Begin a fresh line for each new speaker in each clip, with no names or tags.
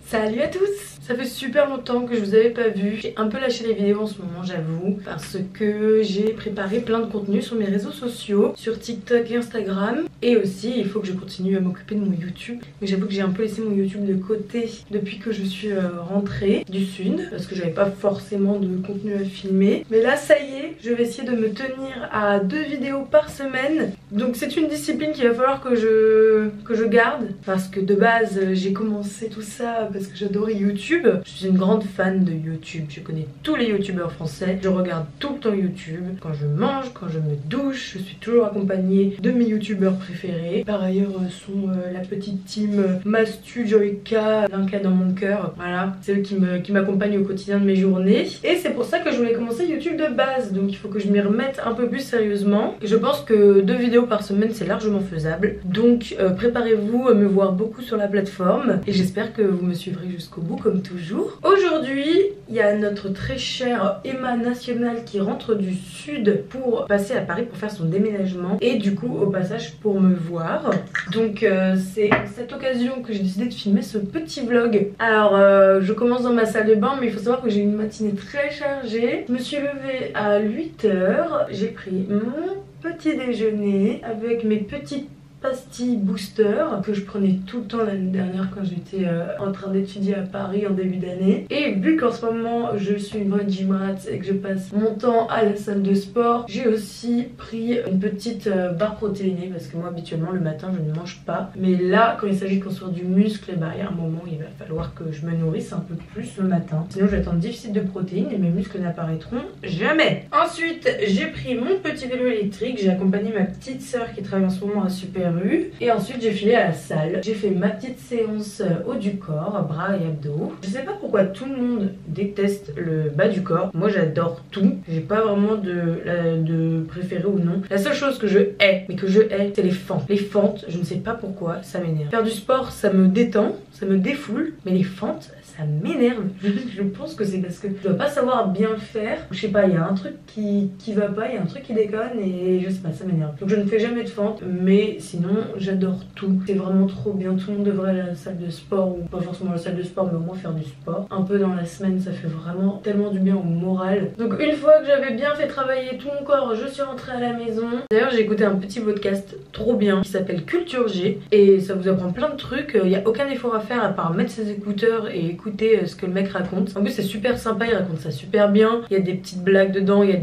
Salut à tous! Ça fait super longtemps que je vous avais pas vu. J'ai un peu lâché les vidéos en ce moment, j'avoue, parce que j'ai préparé plein de contenu sur mes réseaux sociaux, sur TikTok et Instagram. Et aussi, il faut que je continue à m'occuper de mon YouTube. Mais j'avoue que j'ai un peu laissé mon YouTube de côté depuis que je suis rentrée du sud, parce que j'avais pas forcément de contenu à filmer. Mais là, ça y est, je vais essayer de me tenir à 2 vidéos par semaine. Donc c'est une discipline qu'il va falloir que je garde, parce que de base, j'ai commencé tout ça parce que j'adorais YouTube. Je suis une grande fan de YouTube, je connais tous les youtubeurs français, je regarde tout le temps YouTube. Quand je mange, quand je me douche, je suis toujours accompagnée de mes youtubeurs préférés. Par ailleurs sont la petite team Mastu, Joyka, Linka dans mon cœur. Voilà, c'est eux qui m'accompagnent au quotidien de mes journées. Et c'est pour ça que je voulais commencer YouTube de base, donc il faut que je m'y remette un peu plus sérieusement. Et je pense que 2 vidéos par semaine c'est largement faisable. Donc préparez-vous à me voir beaucoup sur la plateforme et j'espère que vous me suivrez jusqu'au bout comme toujours. Aujourd'hui, il y a notre très cher Emma National qui rentre du sud pour passer à Paris pour faire son déménagement et du coup au passage pour me voir. Donc c'est à cette occasion que j'ai décidé de filmer ce petit vlog. Alors je commence dans ma salle de bain, mais il faut savoir que j'ai une matinée très chargée. Je me suis levée à 8 h, j'ai pris mon petit déjeuner avec mes petites pastilles booster que je prenais tout le temps l'année dernière quand j'étais en train d'étudier à Paris en début d'année. Et vu qu'en ce moment je suis une bonne gym rat et que je passe mon temps à la salle de sport, j'ai aussi pris une petite barre protéinée parce que moi habituellement le matin je ne mange pas. Mais là quand il s'agit de construire du muscle, bah, il y a un moment il va falloir que je me nourrisse un peu plus le matin. Sinon je vais être en déficit de protéines et mes muscles n'apparaîtront jamais. Ensuite j'ai pris mon petit vélo électrique, j'ai accompagné ma petite soeur qui travaille en ce moment à Super U. Et ensuite j'ai filé à la salle. J'ai fait ma petite séance haut du corps, bras et abdos. Je sais pas pourquoi tout le monde déteste le bas du corps. Moi j'adore tout. J'ai pas vraiment de préféré ou non. La seule chose que je hais, mais que je hais, c'est les fentes. Les fentes, je ne sais pas pourquoi, ça m'énerve. Faire du sport, ça me détend, ça me défoule. Mais les fentes, ça m'énerve. Je pense que c'est parce que je dois pas savoir bien faire. Je sais pas, il y a un truc qui va pas, il y a un truc qui déconne et je sais pas, ça m'énerve. Donc je ne fais jamais de fentes, mais sinon j'adore tout. C'est vraiment trop bien. Tout le monde devrait aller à la salle de sport, ou pas forcément à la salle de sport, mais au moins faire du sport. Un peu dans la semaine, ça fait vraiment tellement du bien au moral. Donc une fois que j'avais bien fait travailler tout mon corps, je suis rentrée à la maison. D'ailleurs j'ai écouté un petit podcast trop bien qui s'appelle Culture G et ça vous apprend plein de trucs. Il n'y a aucun effort à faire à part mettre ses écouteurs et écouter ce que le mec raconte. En plus c'est super sympa, il raconte ça super bien. Il y a des petites blagues dedans, il y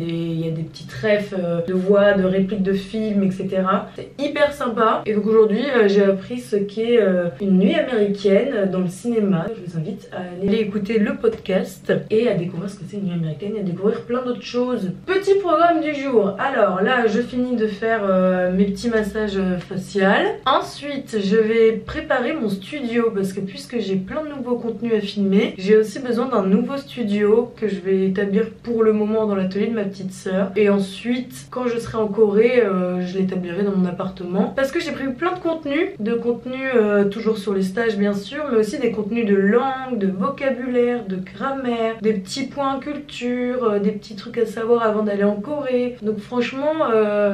a des petites refs de voix, de répliques de films, etc. C'est hyper sympa. Et donc aujourd'hui j'ai appris ce qu'est une nuit américaine dans le cinéma. Je vous invite à aller écouter le podcast et à découvrir ce que c'est une nuit américaine et à découvrir plein d'autres choses. Petit programme du jour. Alors là je finis de faire mes petits massages faciaux. Ensuite je vais préparer mon studio parce que puisque j'ai plein de nouveaux contenus à filmer, j'ai aussi besoin d'un nouveau studio que je vais établir pour le moment dans l'atelier de ma petite sœur. Et ensuite quand je serai en Corée je l'établirai dans mon appartement parce que j'ai prévu plein de contenus toujours sur les stages bien sûr, mais aussi des contenus de langue, de vocabulaire, de grammaire, des petits points culture, des petits trucs à savoir avant d'aller en Corée. Donc franchement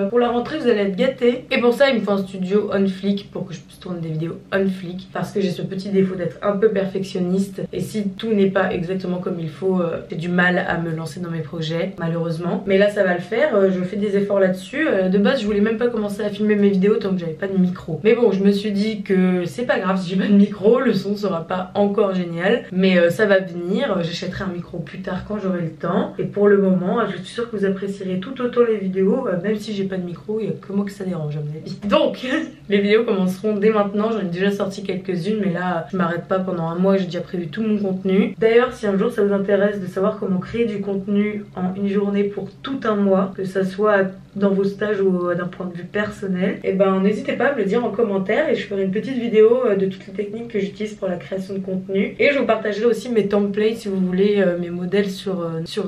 pour la rentrée vous allez être gâtés. Et pour ça il me faut un studio on flic pour que je puisse tourner des vidéos on flic parce que j'ai ce petit défaut d'être un peu perfectionniste et si tout n'est pas exactement comme il faut j'ai du mal à me lancer dans mes projets malheureusement. Mais là ça va le faire, je fais des efforts là-dessus. De base je voulais même pas commencer à filmer mes vidéos tant que j'avais pas de micro. Mais bon je me suis dit que c'est pas grave si j'ai pas de micro, le son sera pas encore génial, mais ça va venir. J'achèterai un micro plus tard quand j'aurai le temps. Et pour le moment, je suis sûre que vous apprécierez tout autant les vidéos, même si j'ai pas de micro, il y a que moi que ça dérange à mon avis. Donc les vidéos commenceront dès maintenant. J'en ai déjà sorti quelques-unes, mais là je m'arrête pas pendant un mois, j'ai déjà prévu tout mon contenu. D'ailleurs si un jour ça vous intéresse de savoir comment créer du contenu en une journée pour tout un mois, que ça soit dans vos stages ou d'un point de vue personnel, et ben n'hésitez pas à me le dire en commentaire et je ferai une petite vidéo de toutes les techniques que j'utilise pour la création de contenu et je vous partagerai aussi mes templates si vous voulez, mes modèles sur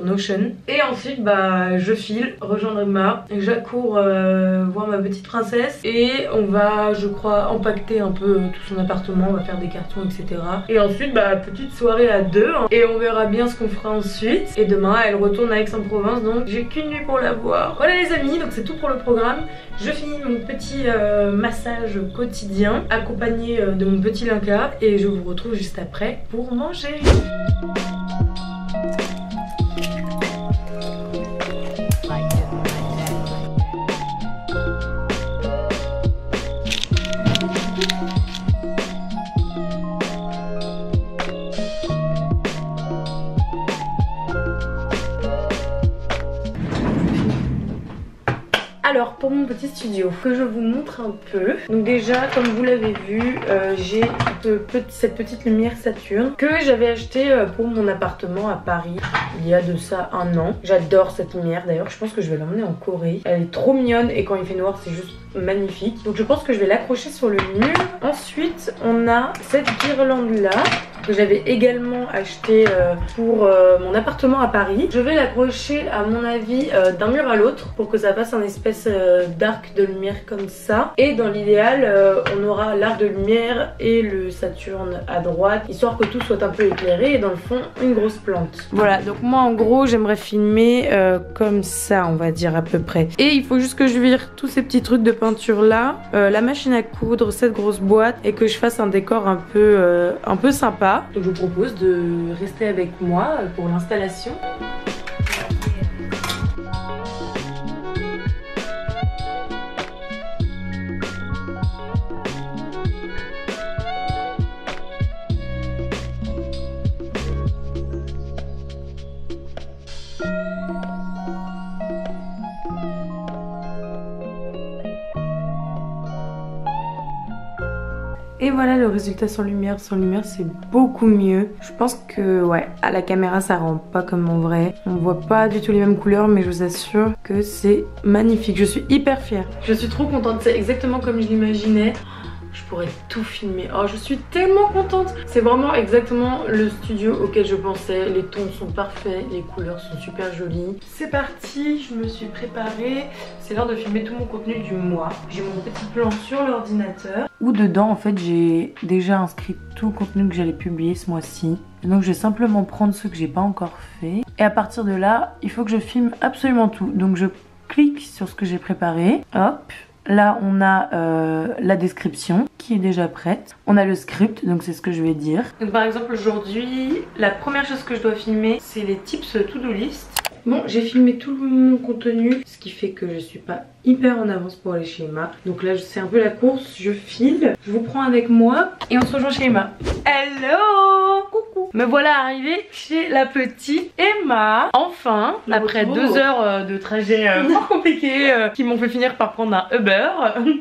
Notion. Et ensuite bah je file rejoindre Emma, j'accours voir ma petite princesse et on va je crois empaqueter un peu tout son appartement, on va faire des cartons etc. Et ensuite bah petite soirée à deux hein, et on verra bien ce qu'on fera ensuite. Et demain elle retourne à Aix-en-Provence donc j'ai qu'une nuit pour la voir. Voilà les amis, fini, donc c'est tout pour le programme. Je finis mon petit massage quotidien accompagné de mon petit Linka et je vous retrouve juste après pour manger. Alors pour mon petit studio que je vous montre un peu, donc déjà comme vous l'avez vu j'ai cette petite lumière Saturne que j'avais acheté pour mon appartement à Paris il y a de ça 1 an. J'adore cette lumière, d'ailleurs je pense que je vais l'emmener en Corée, elle est trop mignonne et quand il fait noir c'est juste magnifique, donc je pense que je vais l'accrocher sur le mur. Ensuite on a cette guirlande là que j'avais également acheté pour mon appartement à Paris. Je vais l'accrocher à mon avis d'un mur à l'autre pour que ça fasse un espèce d'arc de lumière comme ça. Et dans l'idéal on aura l'arc de lumière et le Saturne à droite, histoire que tout soit un peu éclairé et dans le fond une grosse plante. Voilà, donc moi en gros j'aimerais filmer comme ça on va dire à peu près. Et il faut juste que je vire tous ces petits trucs de peinture là, la machine à coudre, cette grosse boîte et que je fasse un décor un peu sympa. Donc je vous propose de rester avec moi pour l'installation. Et voilà le résultat sans lumière. Sans lumière c'est beaucoup mieux. Je pense que ouais, à la caméra ça rend pas comme en vrai. On voit pas du tout les mêmes couleurs mais je vous assure que c'est magnifique. Je suis hyper fière. Je suis trop contente, c'est exactement comme je l'imaginais. Je pourrais tout filmer. Oh, je suis tellement contente. C'est vraiment exactement le studio auquel je pensais. Les tons sont parfaits, les couleurs sont super jolies. C'est parti, je me suis préparée. C'est l'heure de filmer tout mon contenu du mois. J'ai mon petit plan sur l'ordinateur où dedans en fait j'ai déjà inscrit tout le contenu que j'allais publier ce mois-ci. Donc je vais simplement prendre ceux que j'ai pas encore fait. Et à partir de là, il faut que je filme absolument tout. Donc je clique sur ce que j'ai préparé. Hop. Là on a la description qui est déjà prête. On a le script, donc c'est ce que je vais dire. Donc par exemple aujourd'hui, la première chose que je dois filmer c'est les tips to-do list. Bon, j'ai filmé tout mon contenu, ce qui fait que je suis pas hyper en avance pour aller chez Emma. Donc là c'est un peu la course, je file, je vous prends avec moi et on se rejoint chez Emma. Hello! Coucou! Me voilà arrivée chez la petite Emma. Enfin, après 2 heures de trajet fort compliqué qui m'ont fait finir par prendre un Uber.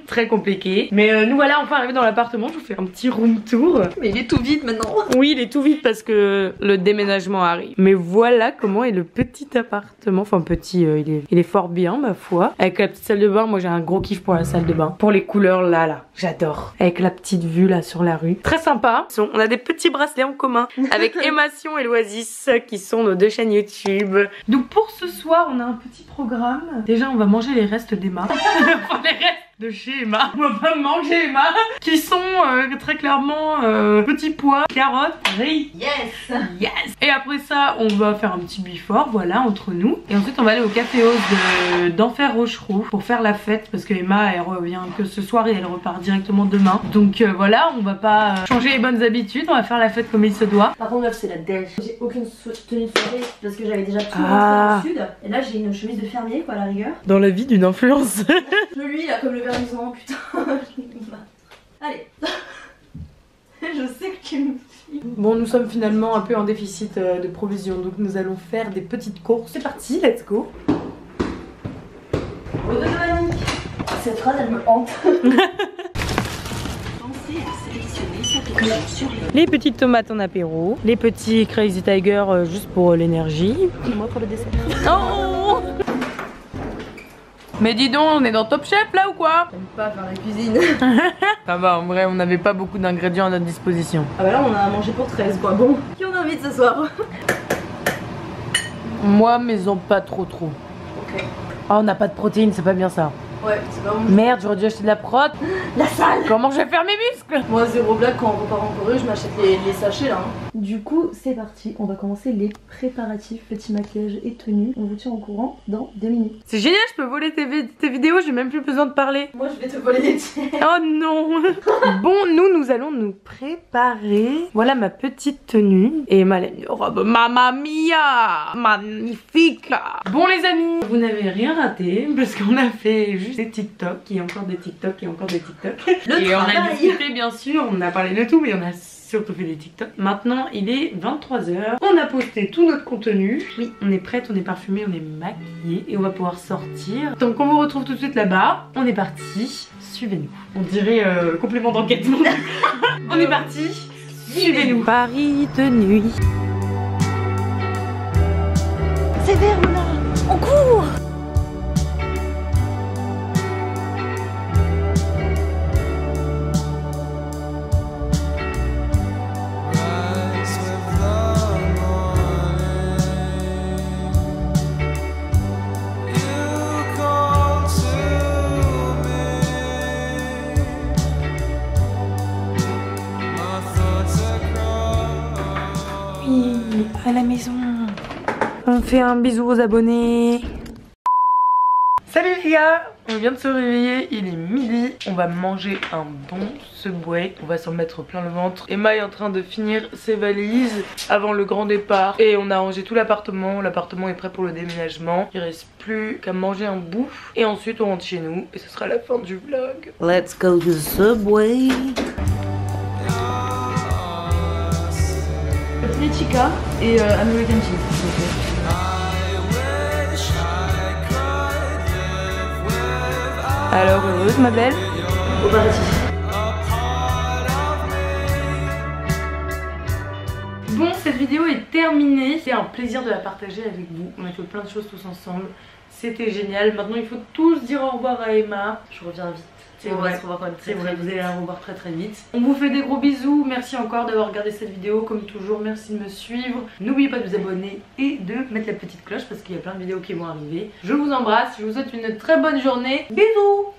Très compliqué. Mais nous voilà enfin arrivés dans l'appartement, je vous fais un petit room tour.
Mais il est tout vide maintenant.
Oui, il est tout vide parce que le déménagement arrive. Mais voilà comment est le petit appartement. Enfin petit, il est fort bien ma foi. Avec la petite salle de bain, moi j'ai un gros kiff pour la salle de bain. Pour les couleurs là, j'adore. Avec la petite vue là sur la rue. Très sympa. On a des petits bracelets en commun avec Emation et Loisis qui sont nos 2 chaînes YouTube. Donc pour ce soir, on a un petit programme. Déjà, on va manger les restes d'Emma. Enfin, les restes de chez Emma. On va pas manger Emma. Qui sont très clairement petits pois, carottes, riz.
Yes.
Yes. Et après ça, on va faire un petit before, voilà, entre nous. Et ensuite, on va aller au Café Ose d'Enfer Rochereau pour faire la fête. Parce que Emma, elle revient que ce soir et elle repart directement demain. Donc voilà, on va pas changer les bonnes habitudes. On va faire la fête comme il se doit.
Par contre, meuf, c'est la déj. J'ai aucune tenue de soirée parce que j'avais déjà tout montré dans le sud. Et là, j'ai une chemise de fermier, quoi, à la rigueur.
Dans la vie d'une influence.
Lui, là, comme le vernissement, putain. Allez. Je sais que tu me filmes.
Bon, nous sommes finalement un peu en déficit de provisions, donc nous allons faire des petites courses. C'est parti, let's go.
Cette phrase, elle me hante.
Les petites tomates en apéro, les petits Crazy Tiger juste pour l'énergie.
Et moi pour le dessert.
Oh! Mais dis donc, on est dans Top Chef là ou quoi?
J'aime pas faire la cuisine.
Ça va, en vrai, on n'avait pas beaucoup d'ingrédients à notre disposition.
Ah bah là, on a à manger pour 13 quoi. Bon, qui on invite ce soir?
Moi, mais en pas trop.
Ok.
Ah, on n'a pas de protéines, c'est pas bien ça.
Ouais, c'est vraiment...
Merde, j'aurais dû acheter de la prot.
La salle.
Comment je vais faire mes muscles?
Moi, zéro blague, quand on repart en Corée, je m'achète les sachets là. Hein. Du coup c'est parti, on va commencer les préparatifs, petit maquillage et tenue. On vous tient au courant dans 2 minutes.
C'est génial, je peux voler tes vidéos, j'ai même plus besoin de parler.
Moi je vais te voler les tiennes.
Oh non. Bon, nous allons nous préparer. Voilà ma petite tenue et ma robe Mamma Mia, magnifique. Bon les amis, vous n'avez rien raté parce qu'on a fait juste des TikTok et encore des TikTok et encore des TikTok. Et on a discuté bien sûr, on a parlé de tout mais on a surtout fait des TikTok. Maintenant il est 23 h, on a posté tout notre contenu. Oui, on est prête, on est parfumée, on est maquillée et on va pouvoir sortir. Donc on vous retrouve tout de suite là-bas. On est parti, suivez-nous. On dirait complément d'enquête. On est parti, suivez-nous. Paris de nuit.
C'est vers là, on court.
À la maison. On fait un bisou aux abonnés. Salut les gars, on vient de se réveiller, il est midi. On va manger un bon Subway. On va s'en mettre plein le ventre. Emma est en train de finir ses valises avant le grand départ. Et on a rangé tout l'appartement. L'appartement est prêt pour le déménagement. Il reste plus qu'à manger un bout. Et ensuite on rentre chez nous. Et ce sera la fin du vlog. Let's go to Subway.
Les Chica et American Cheese.
Alors heureuse ma belle?
Au paradis.
Bon, cette vidéo est terminée. C'est un plaisir de la partager avec vous. On a fait plein de choses tous ensemble. C'était génial. Maintenant il faut tous dire au revoir à Emma. Je reviens vite. C'est vrai, vous allez la revoir très très vite. On vous fait des gros bisous, merci encore d'avoir regardé cette vidéo. Comme toujours, merci de me suivre. N'oubliez pas de vous abonner et de mettre la petite cloche parce qu'il y a plein de vidéos qui vont arriver. Je vous embrasse, je vous souhaite une très bonne journée. Bisous.